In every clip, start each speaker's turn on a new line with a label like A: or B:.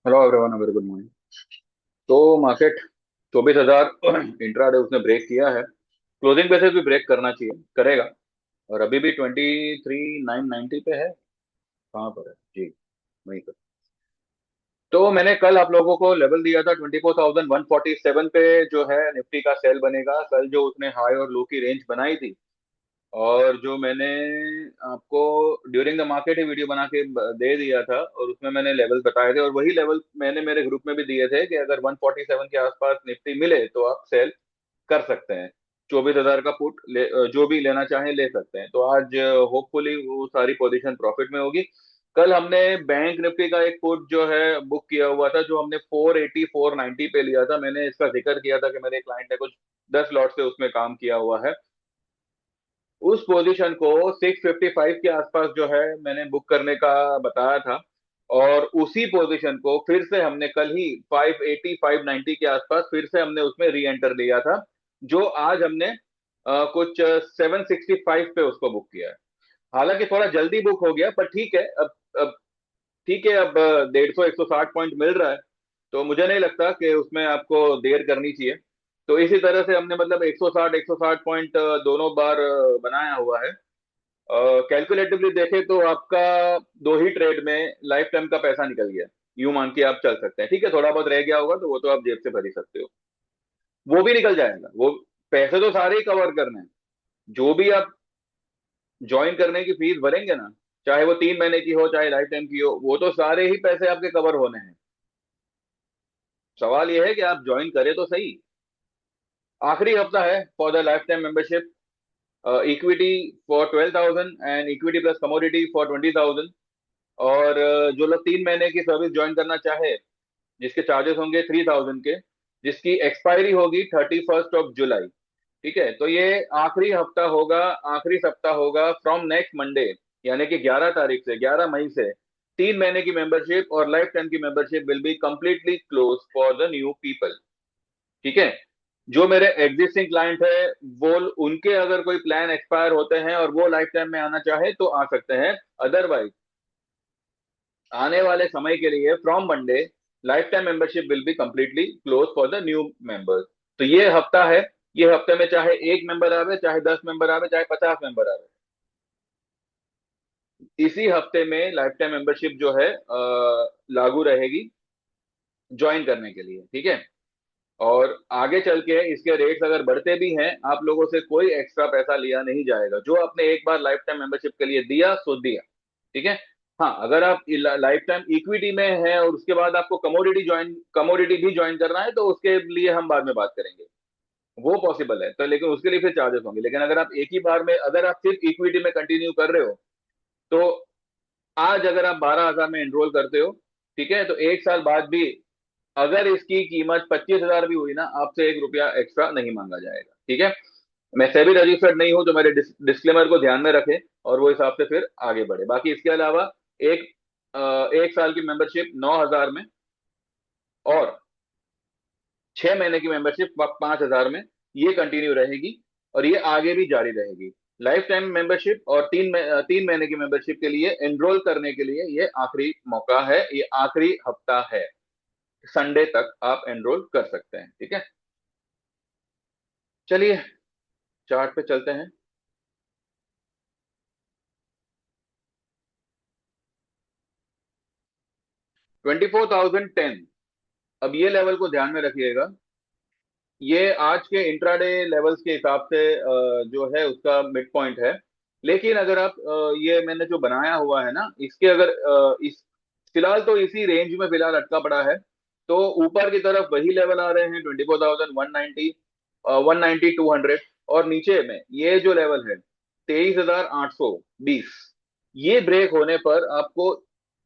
A: Hello everyone, very good morning. तो market 24,000 intraday उसने break किया है। क्लोजिंग बेसिस भी ब्रेक करना चाहिए, करेगा। और अभी भी 23,990 पे है। कहाँ पर है जी? वहीं पर। तो मैंने कल आप लोगों को लेवल दिया था 24,147 पे, जो है निफ्टी का सेल बनेगा कल, जो उसने हाई और लो की रेंज बनाई थी। और जो मैंने आपको during the market he video बना के दे दिया था, और उसमें मैंने लेवल बताए थे, और वही लेवल मैंने मेरे ग्रुप में भी दिए थे कि अगर 147 के आसपास निफ्टी मिले तो आप सेल कर सकते हैं। 24,000 का पुट जो भी लेना चाहें ले सकते हैं। तो आज होपफुली वो सारी पोजीशन प्रॉफिट में होगी। कल हमने बैंक निफ्टी का एक पुट जो है बुक किया हुआ था, जो हमने 480 490 पे लिया था। मैंने इसका जिक्र किया था कि मेरे क्लाइंट ने कुछ 10 लॉट से उसमें काम किया हुआ है। उस पोजीशन को 655 के आसपास जो है मैंने बुक करने का बताया था। और उसी पोजीशन को फिर से हमने कल ही 580 590 के आसपास फिर से हमने उसमें री एंटर लिया था, जो आज हमने कुछ 765 पे उसको बुक किया है। हालांकि थोड़ा जल्दी बुक हो गया, पर ठीक है। अब ठीक है। अब 150 160 पॉइंट मिल रहा है, तो मुझे नहीं लगता कि उसमें आपको देर करनी चाहिए। तो इसी तरह से हमने मतलब 160 पॉइंट दोनों बार बनाया हुआ है। कैलकुलेटिवली देखें तो आपका दो ही ट्रेड में लाइफ टाइम का पैसा निकल गया। यूं मान के आप चल सकते हैं। ठीक है, थोड़ा बहुत रह गया होगा तो वो तो आप जेब से भर ही सकते हो। वो भी निकल जाएगा। वो पैसे तो सारे ही कवर करने हैं। जो भी आप ज्वाइन करने की फीस भरेंगे ना, चाहे वो 3 महीने की हो चाहे लाइफ टाइम की हो, वो तो सारे ही पैसे आपके कवर होने हैं। सवाल ये है कि आप ज्वाइन करें तो सही। आखिरी हफ्ता है for the life time membership. Equity for 12,000 and equity plus commodity for 20,000। और जो लोग 3 महीने की सर्विस ज्वाइन करना चाहे, जिसके चार्जेस होंगे 3,000 के, जिसकी एक्सपायरी होगी 31 जुलाई। ठीक है, तो ये आखिरी हफ्ता होगा, आखिरी सप्ताह होगा फ्रॉम नेक्स्ट मंडे, यानी कि 11 तारीख से, 11 मई से। 3 महीने की मेंबरशिप और लाइफ टाइम की membership will be completely close for the new people. ठीक है। जो मेरे एग्जिस्टिंग क्लाइंट है, वो उनके अगर कोई प्लान एक्सपायर होते हैं और वो लाइफ टाइम में आना चाहे तो आ सकते हैं। अदरवाइज आने वाले समय के लिए from Monday life time membership will be completely close for the new members. तो ये हफ्ता है। ये हफ्ते में चाहे एक मेंबर आवे, चाहे 10 मेंबर आवे, चाहे 50 मेंबर आवे, इसी हफ्ते में लाइफ टाइम मेंबरशिप जो है लागू रहेगी ज्वाइन करने के लिए। ठीक है। और आगे चल के इसके रेट्स अगर बढ़ते भी हैं, आप लोगों से कोई एक्स्ट्रा पैसा लिया नहीं जाएगा। जो आपने एक बार लाइफ टाइम मेंबरशिप के लिए दिया सो दिया। ठीक है। हाँ, अगर आप लाइफ टाइम इक्विटी में है और उसके बाद आपको कमोडिटी भी ज्वाइन करना है, तो उसके लिए हम बाद में बात करेंगे। वो पॉसिबल है तो, लेकिन उसके लिए फिर चार्जेस होंगे। लेकिन अगर आप एक ही बार में, अगर आप सिर्फ इक्विटी में कंटिन्यू कर रहे हो, तो आज अगर आप 12,000 में एनरोल करते हो, ठीक है, तो एक साल बाद भी अगर इसकी कीमत 25,000 भी हुई ना, आपसे 1 रुपया एक्स्ट्रा नहीं मांगा जाएगा। ठीक है। मैं सेबी रजिस्टर्ड नहीं हूं, तो मेरे डिस्क्लेमर को ध्यान में रखें और वो हिसाब से फिर आगे बढ़े। बाकी इसके अलावा एक एक साल की मेंबरशिप 9,000 में, और 6 महीने की मेंबरशिप 5,000 में, ये कंटिन्यू रहेगी। और ये आगे भी जारी रहेगी। लाइफ टाइम मेंबरशिप और 3 महीने की मेंबरशिप के लिए एनरोल करने के लिए ये आखिरी मौका है, ये आखिरी हफ्ता है। संडे तक आप एनरोल कर सकते हैं। ठीक है। चलिए चार्ट पे चलते हैं। 24,010। अब ये लेवल को ध्यान में रखिएगा। ये आज के इंट्राडे लेवल्स के हिसाब से जो है उसका मिड पॉइंट है। लेकिन अगर आप ये मैंने जो बनाया हुआ है ना, इसके अगर इस फिलहाल तो इसी रेंज में फिलहाल अटका पड़ा है। तो ऊपर की तरफ वही लेवल आ रहे हैं 24,190, 190 200। और नीचे में ये जो लेवल है 23,820, ये ब्रेक होने पर आपको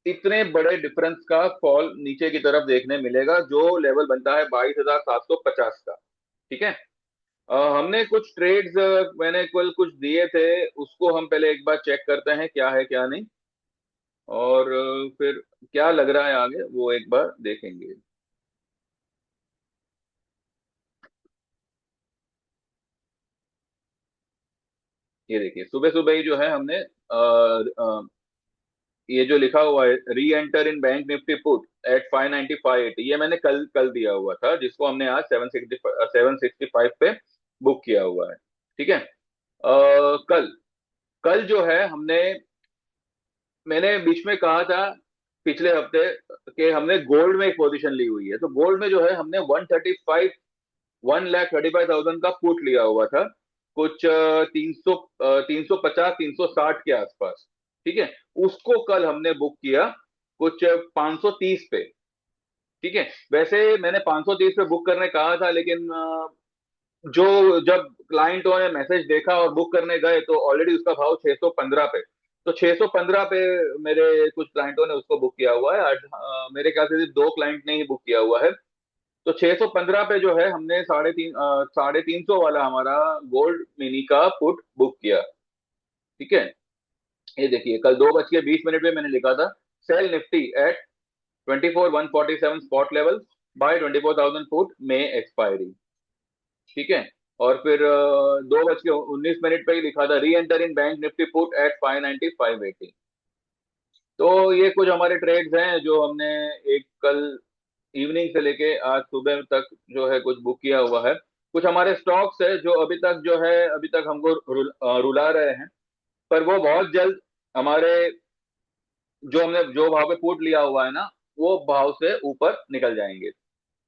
A: इतने बड़े डिफरेंस का फॉल नीचे की तरफ देखने मिलेगा, जो लेवल बनता है 22,750 का। ठीक है। हमने कुछ ट्रेड्स मैंने कल कुछ दिए थे, उसको हम पहले एक बार चेक करते हैं क्या है क्या नहीं। और फिर क्या लग रहा है आगे वो एक बार देखेंगे। ये देखिए, सुबह सुबह ही जो है हमने ये जो लिखा हुआ है री enter in bank Nifty put at 595.80, ये मैंने कल कल दिया हुआ था, जिसको हमने आज 765 पे बुक किया हुआ है। ठीक है। कल कल जो है हमने, मैंने बीच में कहा था पिछले हफ्ते कि हमने गोल्ड में एक पोजीशन ली हुई है, तो गोल्ड में जो है हमने 135 1,35,000 का पुट लिया हुआ था, कुछ 350 360 के आसपास। ठीक है। उसको कल हमने बुक किया कुछ 530 पे। ठीक है। वैसे मैंने 530 पे बुक करने कहा था, लेकिन जो जब क्लाइंटों ने मैसेज देखा और बुक करने गए तो ऑलरेडी उसका भाव 615 पे। तो 615 पे मेरे कुछ क्लाइंटों ने उसको बुक किया हुआ है आज, मेरे ख्याल से सिर्फ दो क्लाइंट ने ही बुक किया हुआ है। तो 615 पे जो है हमने 350 वाला हमारा गोल्ड मिनी का पुट बुक किया। ठीक है। ये देखिए कल 2:20 पे मैंने लिखा था sell Nifty at 24,147 spot level buy 24,000 put में एक्सपायरी। ठीक है। और फिर 2:19 पे ही लिखा था री enter in bank Nifty put at 590 580। तो ये कुछ हमारे ट्रेड्स हैं जो हमने एक कल इवनिंग से लेके आज सुबह तक जो है कुछ बुक किया हुआ है। कुछ हमारे स्टॉक्स है जो अभी तक जो है अभी तक हमको रुला रहे हैं, पर वो बहुत जल्द हमारे जो हमने जो भाव पे पुट लिया हुआ है ना, वो भाव से ऊपर निकल जाएंगे।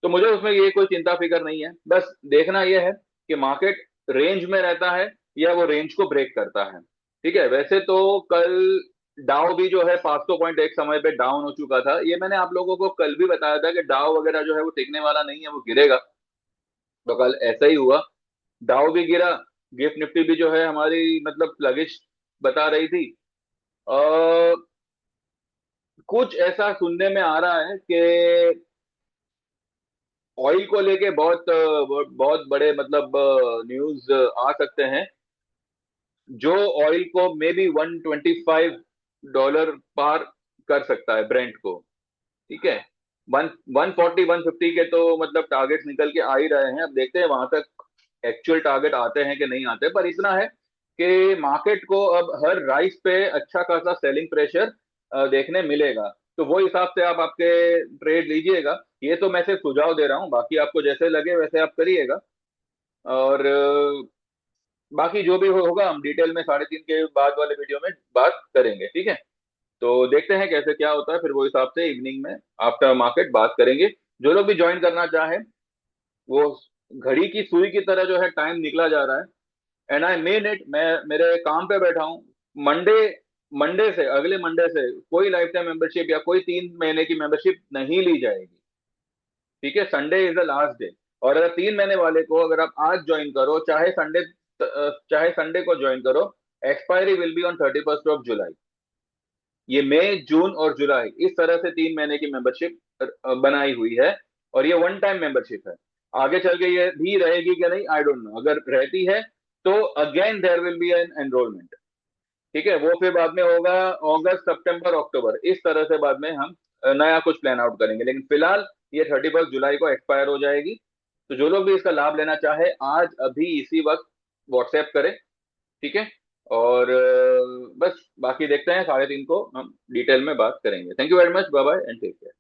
A: तो मुझे उसमें ये कोई चिंता फिकर नहीं है, बस देखना यह है कि मार्केट रेंज में रहता है या वो रेंज को ब्रेक करता है। ठीक है। वैसे तो कल डाउ भी जो है 500 पॉइंट एक समय पे डाउन हो चुका था, ये मैंने आप लोगों को कल भी बताया था कि डाउ वगैरह जो है वो टिकने वाला नहीं है, वो गिरेगा। तो कल ऐसा ही हुआ, डाउ भी गिरा, गिफ्ट निफ्टी भी जो है हमारी मतलब स्लगिश बता रही थी। आ, कुछ ऐसा सुनने में आ रहा है कि ऑयल को लेके बहुत बहुत बड़े मतलब न्यूज आ सकते हैं, जो ऑयल को मे बी $125 पार कर सकता है ब्रेंट को। ठीक है। 140 150 के तो मतलब टारगेट्स निकल के आ ही रहे हैं, अब देखते हैं वहां तक एक्चुअल टारगेट आते हैं कि नहीं आते, पर इतना है कि मार्केट को अब हर राइस पे अच्छा खासा सेलिंग प्रेशर देखने मिलेगा। तो वो हिसाब से आप आपके ट्रेड लीजिएगा। ये तो मैं सिर्फ सुझाव दे रहा हूँ, बाकी आपको जैसे लगे वैसे आप करिएगा। और बाकी जो भी होगा हम डिटेल में 3:30 के बाद वाले वीडियो में बात करेंगे। ठीक है। तो देखते हैं कैसे क्या होता है, फिर वो हिसाब से इवनिंग में आफ्टर मार्केट बात करेंगे। जो लोग भी ज्वाइन करना चाहें, वो घड़ी की सुई की तरह जो है टाइम निकला जा रहा है, एंड आई मीन इट। मैं मेरे काम पे बैठा हूँ। मंडे मंडे से, अगले मंडे से कोई लाइफ टाइम मेंबरशिप या कोई 3 महीने की मेंबरशिप नहीं ली जाएगी। ठीक है। Sunday is the last day. और अगर 3 महीने वाले को अगर आप आज ज्वाइन करो, चाहे संडे को ज्वाइन करो, एक्सपायरी विल बी ऑन 31 जुलाई। ये मई जून और जुलाई इस तरह से 3 महीने की मेंबरशिप बनाई हुई है, और ये वन टाइम मेंबरशिप है। आगे चल के ये भी रहेगी कि नहीं आई डोंट नो, अगर रहती है तो again there will be an enrolment. ठीक है। वो फिर बाद में होगा अगस्त सितंबर अक्टूबर, इस तरह से बाद में हम नया कुछ प्लान आउट करेंगे, लेकिन फिलहाल ये 31 जुलाई को एक्सपायर हो जाएगी। तो जो लोग भी इसका लाभ लेना चाहे आज अभी इसी वक्त व्हाट्सएप करें। ठीक है। और बस बाकी देखते हैं 3:30 को हम डिटेल में बात करेंगे। Thank you very much, bye bye and take care.